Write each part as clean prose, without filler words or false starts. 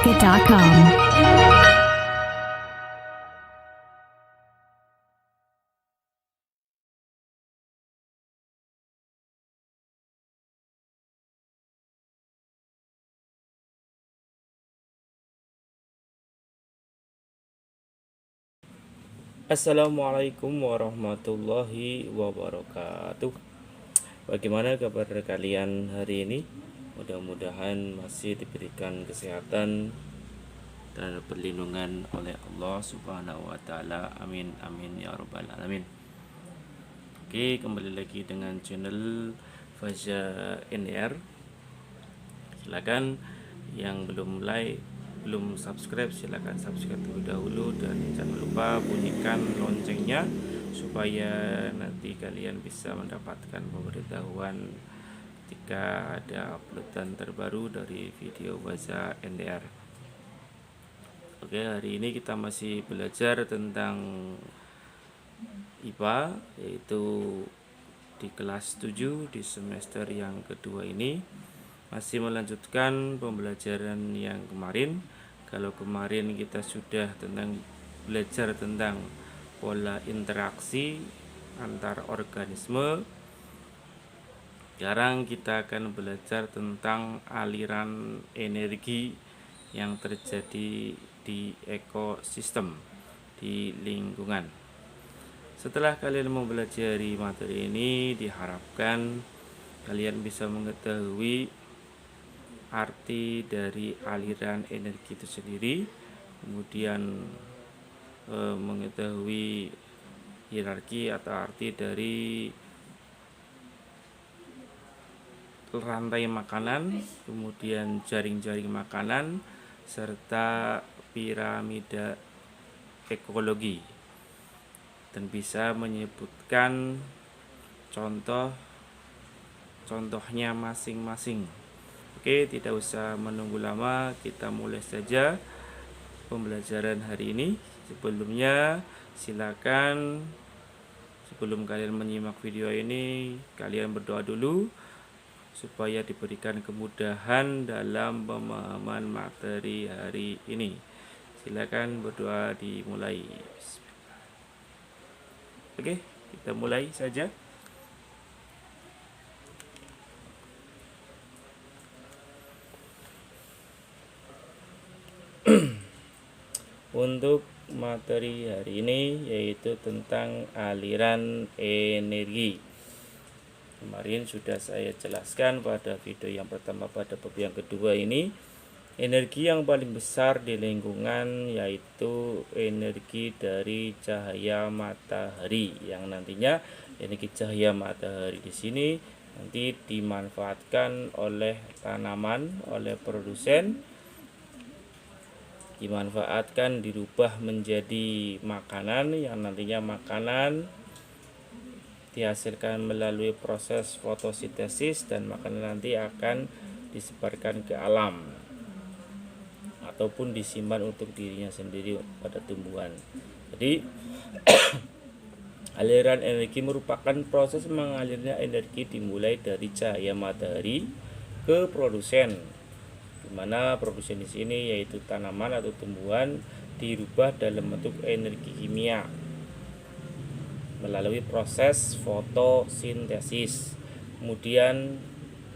BlackMarket.com. Assalamualaikum warahmatullahi wabarakatuh. Bagaimana kabar kalian hari ini? Mudah-mudahan masih diberikan kesehatan dan perlindungan oleh Allah Subhanahu wa taala. Amin amin ya rabbal alamin. Oke, kembali lagi dengan channel Faza NR. Silakan yang belum subscribe, silakan subscribe terlebih dahulu, dan jangan lupa bunyikan loncengnya supaya nanti kalian bisa mendapatkan pemberitahuan ketika ada uploadan terbaru dari video Faza NDR. Oke, hari ini kita masih belajar tentang IPA, yaitu di kelas 7 di semester yang kedua ini. Masih melanjutkan pembelajaran yang kemarin. Kalau kemarin kita sudah belajar tentang pola interaksi antar organisme, sekarang kita akan belajar tentang aliran energi yang terjadi di ekosistem, di lingkungan. Setelah kalian mempelajari materi ini, diharapkan kalian bisa mengetahui arti dari aliran energi itu sendiri, kemudian mengetahui hierarki atau arti dari rantai makanan, kemudian jaring-jaring makanan, serta piramida ekologi, dan bisa menyebutkan contohnya masing-masing. Oke, tidak usah menunggu lama, kita mulai saja pembelajaran hari ini. Sebelumnya, silakan sebelum kalian menyimak video ini, kalian berdoa dulu supaya diberikan kemudahan dalam pemahaman materi hari ini. Silakan berdoa dimulai. Oke, kita mulai saja. Untuk materi hari ini yaitu tentang aliran energi. Kemarin sudah saya jelaskan pada video yang pertama, pada bab yang kedua ini. Energi yang paling besar di lingkungan yaitu energi dari cahaya matahari, yang nantinya energi cahaya matahari di sini nanti dimanfaatkan oleh tanaman, oleh produsen, dimanfaatkan, dirubah menjadi makanan, yang nantinya makanan dihasilkan melalui proses fotosintesis, dan makanan nanti akan disebarkan ke alam ataupun disimpan untuk dirinya sendiri pada tumbuhan. Jadi aliran energi merupakan proses mengalirnya energi dimulai dari cahaya matahari ke produsen, di mana produsen di sini yaitu tanaman atau tumbuhan dirubah dalam bentuk energi kimia melalui proses fotosintesis. Kemudian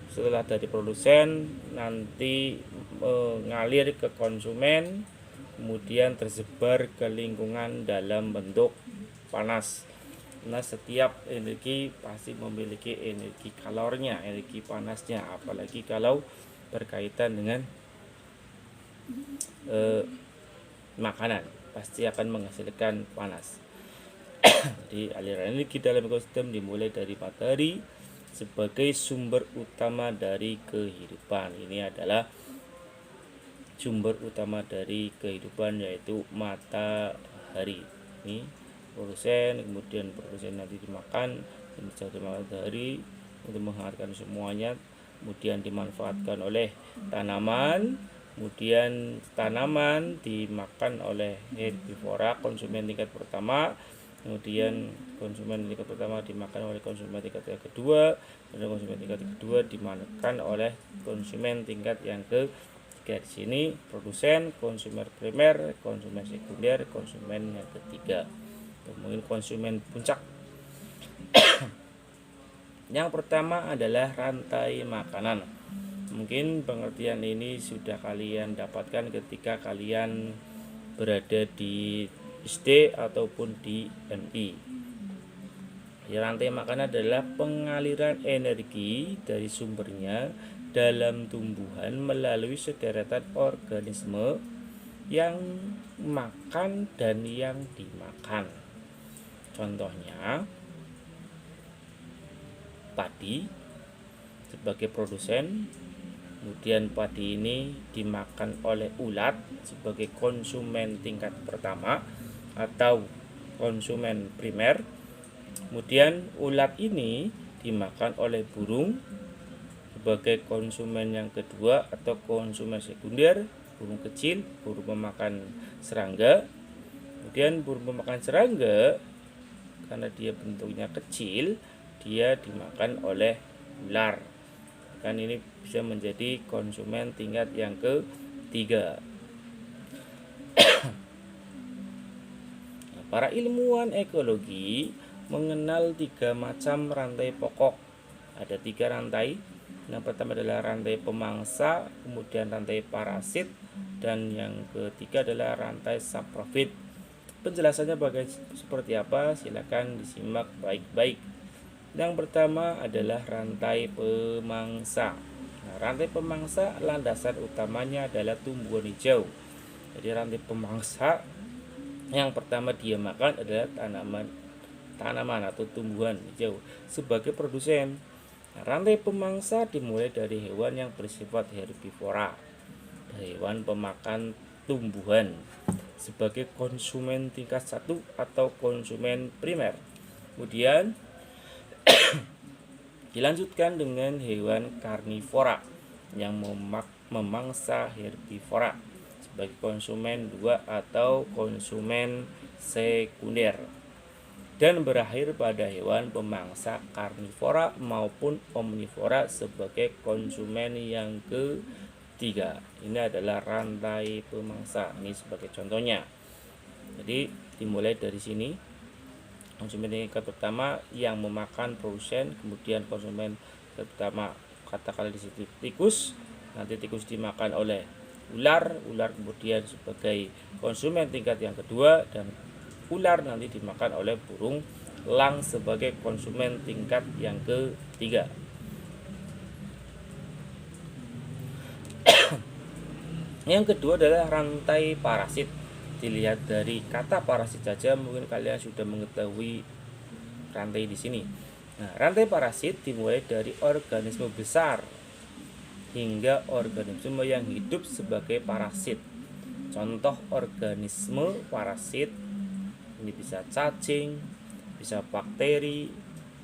setelah dari produsen nanti mengalir ke konsumen, kemudian tersebar ke lingkungan dalam bentuk panas. Nah, setiap energi pasti memiliki energi kalornya, energi panasnya, apalagi kalau berkaitan dengan makanan, pasti akan menghasilkan panas. Jadi aliran energi dalam ekosistem dimulai dari matahari sebagai sumber utama dari kehidupan. Ini adalah sumber utama dari kehidupan, yaitu matahari. Ini produsen, kemudian produsen nanti dimakan matahari untuk menghangatkan semuanya, kemudian dimanfaatkan oleh tanaman, kemudian tanaman dimakan oleh herbivora, konsumen tingkat pertama, kemudian konsumen tingkat pertama dimakan oleh konsumen tingkat yang kedua, dan konsumen tingkat kedua dimakan oleh konsumen tingkat yang Di sini produsen, konsumen primer, konsumen sekunder, konsumen yang ketiga, atau mungkin konsumen puncak. Yang pertama adalah rantai makanan. Mungkin pengertian ini sudah kalian dapatkan ketika kalian berada di SD ataupun di MI. Rantai makanan adalah pengaliran energi dari sumbernya dalam tumbuhan melalui sederetan organisme yang makan dan yang dimakan. Contohnya padi sebagai produsen, kemudian padi ini dimakan oleh ulat sebagai konsumen tingkat pertama atau konsumen primer. Kemudian ulat ini dimakan oleh burung sebagai konsumen yang kedua atau konsumen sekunder, burung kecil, burung pemakan serangga. Kemudian burung pemakan serangga, karena dia bentuknya kecil, dia dimakan oleh ular. Kan ini bisa menjadi konsumen tingkat yang ketiga. Para ilmuwan ekologi mengenal 3 macam rantai pokok. Ada 3 rantai. Yang pertama adalah rantai pemangsa, kemudian rantai parasit, dan yang ketiga adalah rantai saprofit. Penjelasannya seperti apa? Silakan disimak baik-baik. Yang pertama adalah rantai pemangsa. Nah, rantai pemangsa landasan utamanya adalah tumbuhan hijau. Jadi rantai pemangsa yang pertama dia makan adalah tanaman atau tumbuhan hijau sebagai produsen. Nah, rantai pemangsa dimulai dari hewan yang bersifat herbivora, hewan pemakan tumbuhan, sebagai konsumen tingkat 1 atau konsumen primer. Kemudian dilanjutkan dengan hewan karnivora yang memangsa herbivora sebagai konsumen 2 atau konsumen sekunder, dan berakhir pada hewan pemangsa karnivora maupun omnivora sebagai konsumen yang ketiga. Ini adalah rantai pemangsa. Ini sebagai contohnya. Jadi dimulai dari sini. Konsumen tingkat pertama yang memakan produsen, kemudian konsumen pertama katakanlah di situ tikus, nanti tikus dimakan oleh ular kemudian sebagai konsumen tingkat yang kedua, dan ular nanti dimakan oleh burung elang sebagai konsumen tingkat yang ketiga. Yang kedua adalah rantai parasit. Dilihat dari kata parasit saja mungkin kalian sudah mengetahui rantai di sini. Nah, rantai parasit dimulai dari organisme besar hingga organisme yang hidup sebagai parasit. Contoh organisme parasit ini bisa cacing, bisa bakteri,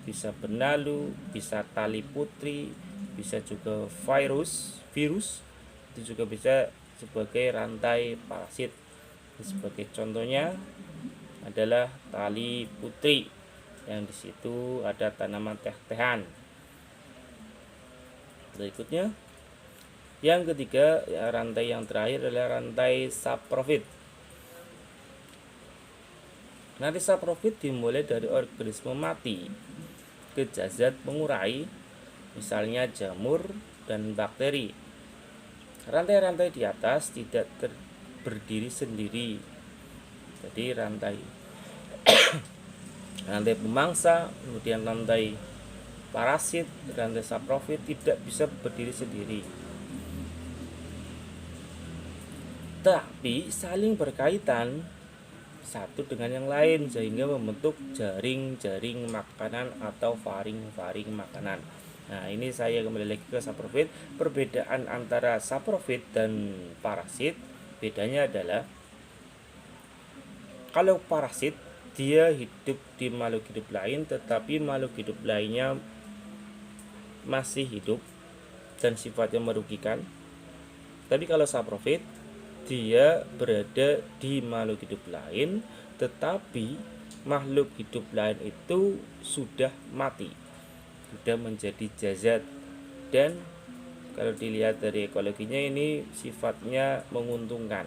bisa benalu, bisa tali putri, bisa juga virus itu juga bisa sebagai rantai parasit. Sebagai contohnya adalah tali putri yang di situ ada tanaman teh-tehan. Berikutnya yang ketiga, rantai yang terakhir adalah rantai saprofit. Rantai saprofit dimulai dari organisme mati ke zat pengurai, misalnya jamur dan bakteri. Rantai-rantai di atas tidak berdiri sendiri. Jadi rantai pemangsa, kemudian rantai parasit, rantai saprofit tidak bisa berdiri sendiri, tapi saling berkaitan satu dengan yang lain sehingga membentuk jaring-jaring makanan atau faring-faring makanan. Nah, ini saya kembali lagi ke saprofit. Perbedaan antara saprofit dan parasit, bedanya adalah kalau parasit dia hidup di makhluk hidup lain, tetapi makhluk hidup lainnya masih hidup dan sifatnya merugikan. Tapi kalau saprofit dia berada di makhluk hidup lain, tetapi makhluk hidup lain itu sudah mati, sudah menjadi jazat, dan kalau dilihat dari ekologinya ini sifatnya menguntungkan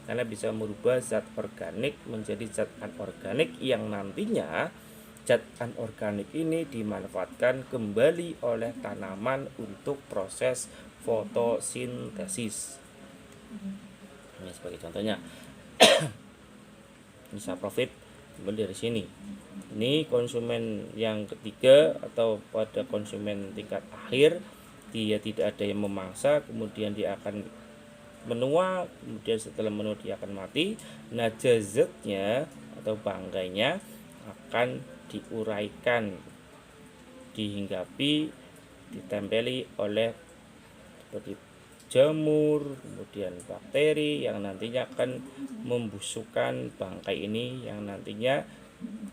karena bisa merubah zat organik menjadi zat anorganik yang nantinya zat anorganik ini dimanfaatkan kembali oleh tanaman untuk proses fotosintesis. Ini sebagai contohnya. Bisa profit dari sini. Ini konsumen yang ketiga atau pada konsumen tingkat akhir, dia tidak ada yang memangsa, kemudian dia akan menua, kemudian setelah menua dia akan mati. Nah, jazatnya atau bangkainya akan diuraikan, dihinggapi, ditempeli oleh seperti jamur, kemudian bakteri yang nantinya akan membusukkan bangkai ini yang nantinya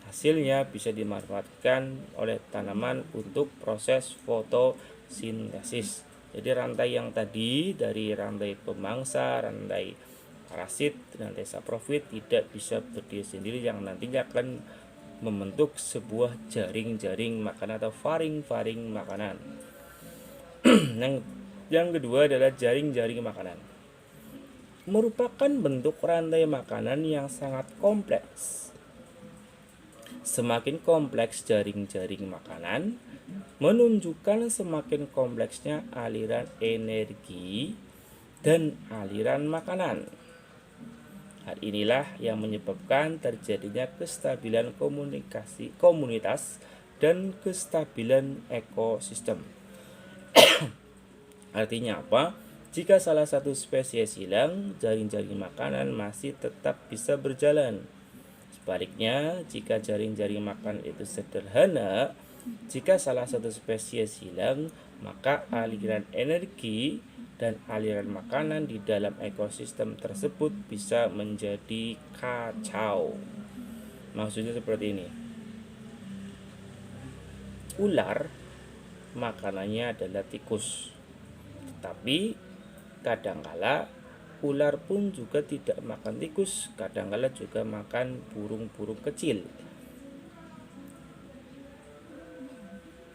hasilnya bisa dimanfaatkan oleh tanaman untuk proses fotosintesis. Jadi rantai yang tadi dari rantai pemangsa, rantai parasit, rantai saprofit tidak bisa berdiri sendiri yang nantinya akan membentuk sebuah jaring-jaring makanan atau faring-faring makanan. Yang kedua adalah jaring-jaring makanan. Merupakan bentuk rantai makanan yang sangat kompleks. Semakin kompleks jaring-jaring makanan, menunjukkan semakin kompleksnya aliran energi dan aliran makanan. Hal inilah yang menyebabkan terjadinya kestabilan komunitas dan kestabilan ekosistem. Artinya apa? Jika salah satu spesies hilang, jaring-jaring makanan masih tetap bisa berjalan. Sebaliknya, jika jaring-jaring makanan itu sederhana, jika salah satu spesies hilang, maka aliran energi dan aliran makanan di dalam ekosistem tersebut bisa menjadi kacau. Maksudnya seperti ini. Ular makanannya adalah tikus. Tetapi kadangkala ular pun juga tidak makan tikus, kadangkala juga makan burung-burung kecil.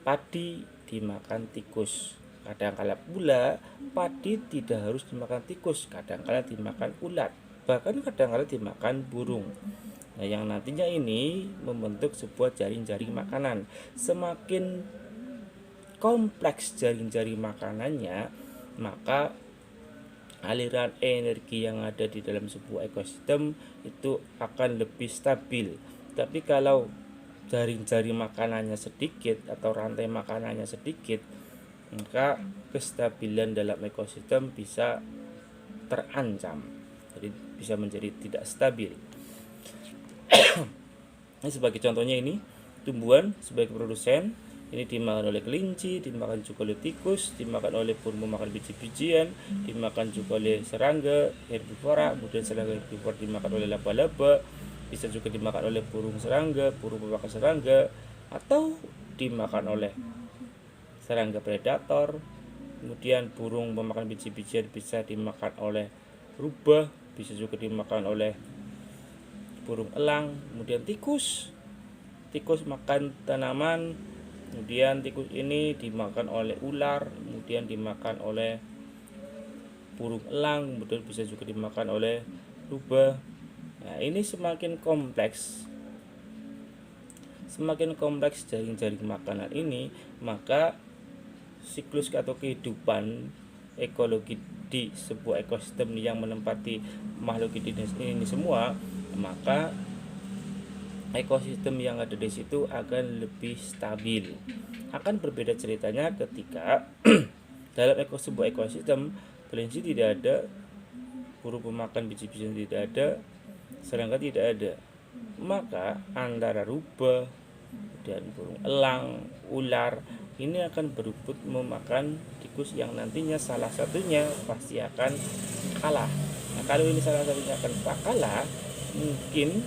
Padi dimakan tikus, kadangkala pula padi tidak harus dimakan tikus, kadangkala dimakan ulat, bahkan kadangkala dimakan burung. Nah, yang nantinya ini membentuk sebuah jaring-jaring makanan. Semakin kompleks jaring-jaring makanannya, maka aliran energi yang ada di dalam sebuah ekosistem itu akan lebih stabil. Tapi kalau jaring-jaring makanannya sedikit atau rantai makanannya sedikit, maka kestabilan dalam ekosistem bisa terancam. Jadi bisa menjadi tidak stabil. Ini sebagai contohnya, ini tumbuhan sebagai produsen. Ini dimakan oleh kelinci, dimakan juga oleh tikus, dimakan oleh burung memakan biji-bijian, dimakan juga oleh serangga herbivora, kemudian serangga herbivora dimakan oleh laba-laba, bisa juga dimakan oleh burung serangga, burung pemakan serangga, atau dimakan oleh serangga predator. Kemudian burung pemakan biji-bijian bisa dimakan oleh rubah, bisa juga dimakan oleh burung elang. Kemudian tikus makan tanaman. Kemudian tikus ini dimakan oleh ular, kemudian dimakan oleh burung elang, kemudian bisa juga dimakan oleh rubah. Nah, ini semakin kompleks jaring-jaring makanan ini, maka siklus atau kehidupan ekologi di sebuah ekosistem yang menempati makhluk hidup ini semua, maka ekosistem yang ada di situ akan lebih stabil. Akan berbeda ceritanya ketika dalam sebuah ekosistem kelinci tidak ada, burung pemakan biji-bijian tidak ada, serangga tidak ada, maka antara rubah dan burung elang, ular ini akan berebut memakan tikus yang nantinya salah satunya pasti akan kalah. Nah, kalau ini salah satunya akan kalah, mungkin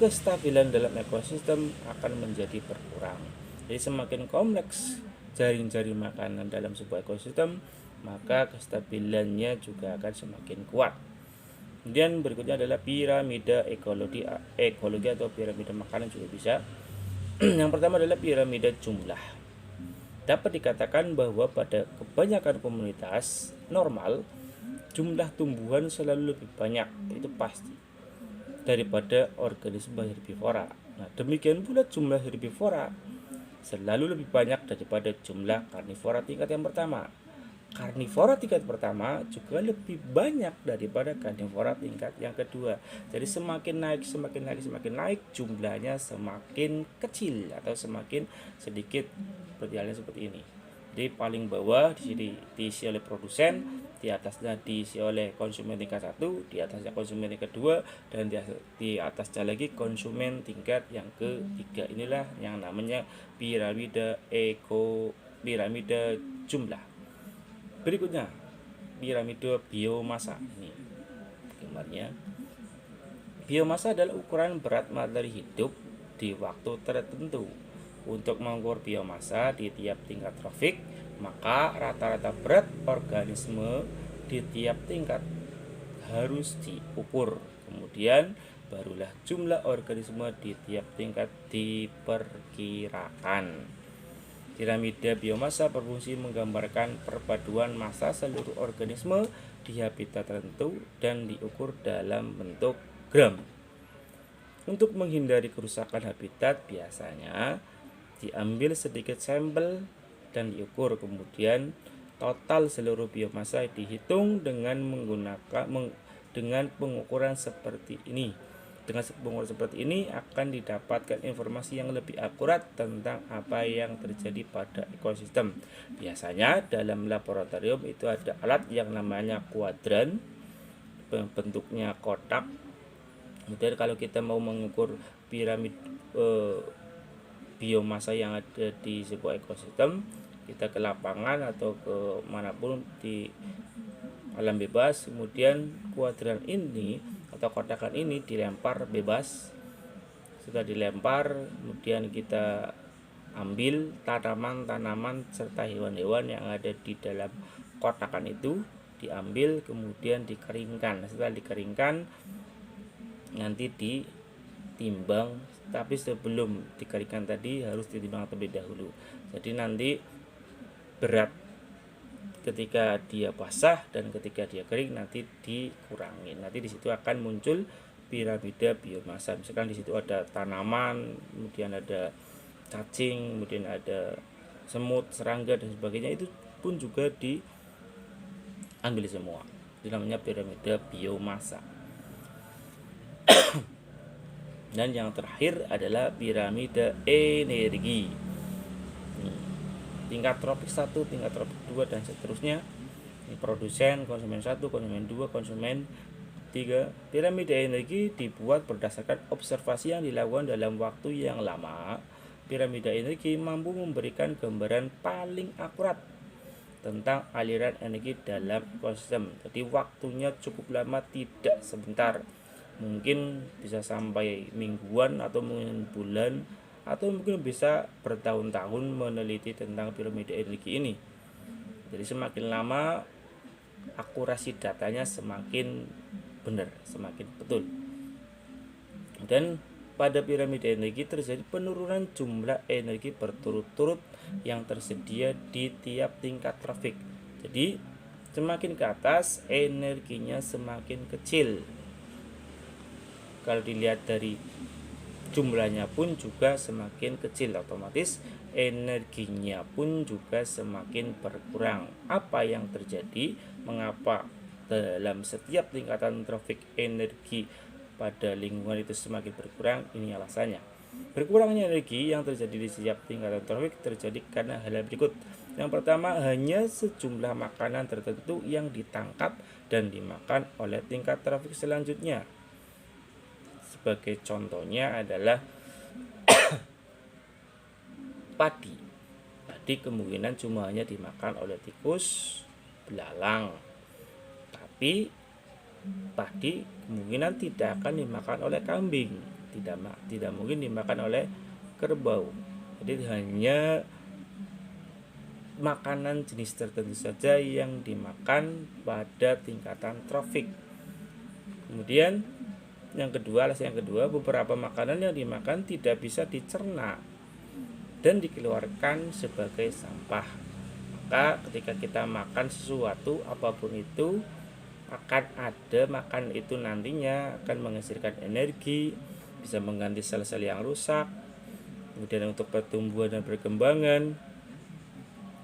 kestabilan dalam ekosistem akan menjadi berkurang. Jadi semakin kompleks jaring-jaring makanan dalam sebuah ekosistem, maka kestabilannya juga akan semakin kuat. Kemudian berikutnya adalah piramida ekologi atau piramida makanan juga bisa. Yang pertama adalah piramida jumlah. Dapat dikatakan bahwa pada kebanyakan komunitas normal, jumlah tumbuhan selalu lebih banyak, itu pasti, daripada organisme herbivora. Nah, demikian pula jumlah herbivora selalu lebih banyak daripada jumlah karnivora tingkat yang pertama. Karnivora tingkat pertama juga lebih banyak daripada karnivora tingkat yang kedua. Jadi semakin naik jumlahnya semakin kecil atau semakin sedikit, berjalan seperti ini. Jadi paling bawah di sini diisi oleh produsen, di atasnya diisi oleh konsumen tingkat 1, di atasnya konsumen tingkat 2, dan di atasnya lagi konsumen tingkat yang ketiga. Inilah yang namanya piramida piramida jumlah. Berikutnya piramida biomasa. Ini gambarnya. Biomasa adalah ukuran berat materi hidup di waktu tertentu. Untuk mengukur biomasa di tiap tingkat trofik, maka rata-rata berat organisme di tiap tingkat harus diukur. Kemudian barulah jumlah organisme di tiap tingkat diperkirakan. Piramida biomasa berfungsi menggambarkan perpaduan massa seluruh organisme di habitat tertentu dan diukur dalam bentuk gram. Untuk menghindari kerusakan habitat, biasanya diambil sedikit sampel dan diukur. Kemudian total seluruh biomasa dihitung dengan pengukuran seperti ini. Dengan pengukuran seperti ini akan didapatkan informasi yang lebih akurat tentang apa yang terjadi pada ekosistem. Biasanya dalam laboratorium itu ada alat yang namanya kuadran, bentuknya kotak. Kemudian kalau kita mau mengukur piramid biomasa yang ada di sebuah ekosistem, kita ke lapangan atau ke manapun di alam bebas, kemudian kuadran ini atau kotakan ini dilempar bebas. Sudah dilempar, kemudian kita ambil tanaman-tanaman serta hewan-hewan yang ada di dalam kotakan itu, diambil kemudian dikeringkan. Setelah dikeringkan nanti ditimbang, tapi sebelum dikeringkan tadi harus ditimbang terlebih dahulu. Jadi nanti berat ketika dia basah dan ketika dia kering nanti dikurangi. Nanti di situ akan muncul piramida biomasa. Misalkan di situ ada tanaman, kemudian ada cacing, kemudian ada semut, serangga dan sebagainya, itu pun juga diambil semua. Itu namanya piramida biomasa. Dan yang terakhir adalah piramida energi. Tingkat tropik 1, tingkat tropik 2 dan seterusnya. Ini produsen, konsumen 1, konsumen 2, konsumen 3. Piramida energi dibuat berdasarkan observasi yang dilakukan dalam waktu yang lama. Piramida energi mampu memberikan gambaran paling akurat tentang aliran energi dalam ekosistem. Jadi waktunya cukup lama, tidak sebentar. Mungkin bisa sampai mingguan atau mungkin bulan atau mungkin bisa bertahun-tahun meneliti tentang piramida energi ini. Jadi semakin lama akurasi datanya semakin benar, semakin betul. Dan pada piramida energi terjadi penurunan jumlah energi berturut-turut yang tersedia di tiap tingkat trofik. Jadi semakin ke atas energinya semakin kecil. Kalau dilihat dari jumlahnya pun juga semakin kecil, otomatis energinya pun juga semakin berkurang. Apa yang terjadi? Mengapa dalam setiap tingkatan trofik energi pada lingkungan itu semakin berkurang? Ini alasannya. Berkurangnya energi yang terjadi di setiap tingkatan trofik terjadi karena hal berikut. Yang pertama, hanya sejumlah makanan tertentu yang ditangkap dan dimakan oleh tingkat trofik selanjutnya. Sebagai contohnya adalah padi. Padi kemungkinan cuma hanya dimakan oleh tikus, belalang. Tapi padi kemungkinan tidak akan dimakan oleh kambing, tidak mungkin dimakan oleh kerbau. Jadi hanya makanan jenis tertentu saja yang dimakan pada tingkatan trofik. Kemudian yang kedua, beberapa makanan yang dimakan tidak bisa dicerna. dan dikeluarkan sebagai sampah. Maka ketika kita makan sesuatu apapun itu, makan itu nantinya akan menghasilkan energi, bisa mengganti sel-sel yang rusak, kemudian untuk pertumbuhan dan perkembangan.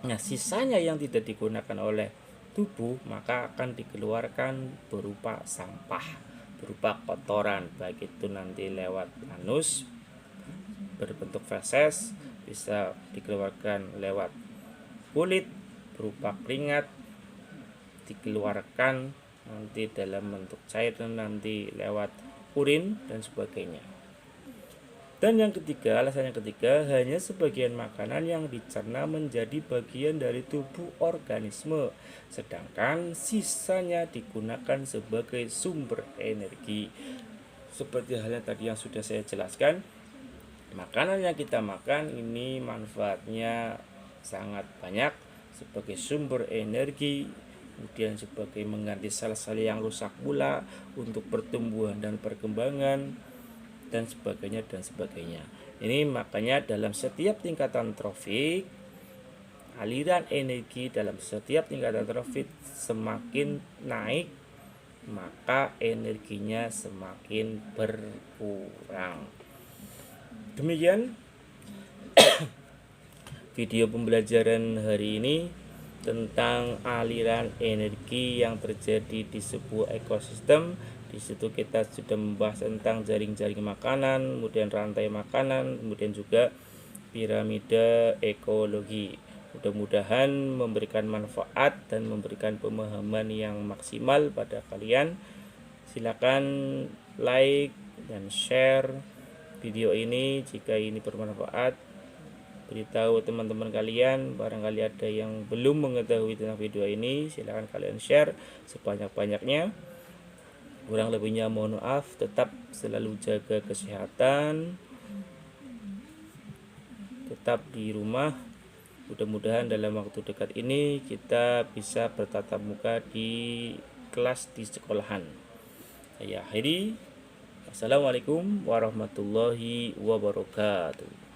Nah, sisanya yang tidak digunakan oleh tubuh maka akan dikeluarkan berupa sampah, berupa kotoran, baik itu nanti lewat anus berbentuk feses, bisa dikeluarkan lewat kulit berupa keringat, dikeluarkan nanti dalam bentuk cairan nanti lewat urin dan sebagainya. Dan yang ketiga, alasan yang ketiga, hanya sebagian makanan yang dicerna menjadi bagian dari tubuh organisme, sedangkan sisanya digunakan sebagai sumber energi. Seperti halnya tadi yang sudah saya jelaskan, makanan yang kita makan ini manfaatnya sangat banyak sebagai sumber energi, kemudian sebagai mengganti sel-sel yang rusak pula untuk pertumbuhan dan perkembangan, dan sebagainya. Ini makanya dalam setiap tingkatan trofik, aliran energi dalam setiap tingkatan trofik semakin naik, maka energinya semakin berkurang. Demikian video pembelajaran hari ini tentang aliran energi yang terjadi di sebuah ekosistem. Di situ kita sudah membahas tentang jaring-jaring makanan, kemudian rantai makanan, kemudian juga piramida ekologi. Mudah-mudahan memberikan manfaat dan memberikan pemahaman yang maksimal pada kalian. Silakan like dan share video ini jika ini bermanfaat. Beritahu teman-teman kalian, barangkali ada yang belum mengetahui tentang video ini, silakan kalian share sebanyak-banyaknya. Kurang lebihnya mohon maaf, tetap selalu jaga kesehatan, tetap di rumah. Mudah-mudahan dalam waktu dekat ini kita bisa bertatap muka di kelas di sekolahan. Saya akhiri. Assalamualaikum warahmatullahi wabarakatuh.